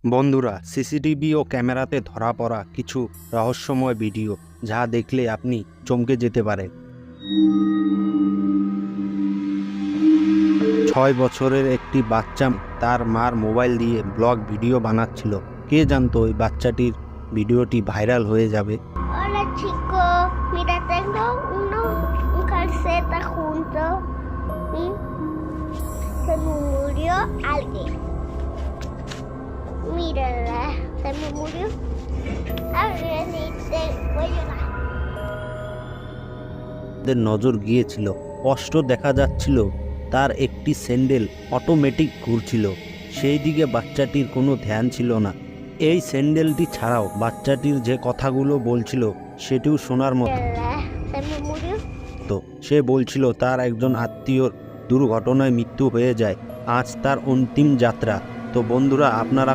বন্ধুরা, সিসিটিভি ও ক্যামেরাতে ধরা পড়া কিছু রহস্যময় ভিডিও যা দেখলে আপনি চমকে যেতে পারেন। 6 বছরের একটি বাচ্চা তার মার মোবাইল দিয়ে ব্লগ ভিডিও বানাচ্ছিল। কে জানতো ওই বাচ্চাটির ভিডিওটি ভাইরাল হয়ে যাবে। Hola chicos, mira, tengo un calceta junto y se me murió alguien. Mírala, se me murió alguien y voy a llorar. তাদের নজর গিয়েছিল, স্পষ্ট দেখা যাচ্ছিল তার একটি স্যান্ডেল অটোমেটিক ঘুরছিল। সেই দিকে বাচ্চাটির কোনো ধ্যান ছিল না। এই স্যান্ডেলটি ছাড়াও বাচ্চাটির যে কথাগুলো বলছিল সেটিও শোনার মতো। Mírala, se me murió. সে বলছিল তার একজন আত্মীয়র দুর্ঘটনায় মৃত্যু হয়ে যায়, আজ তার অন্তিম যাত্রা। তো বন্ধুরা, আপনারা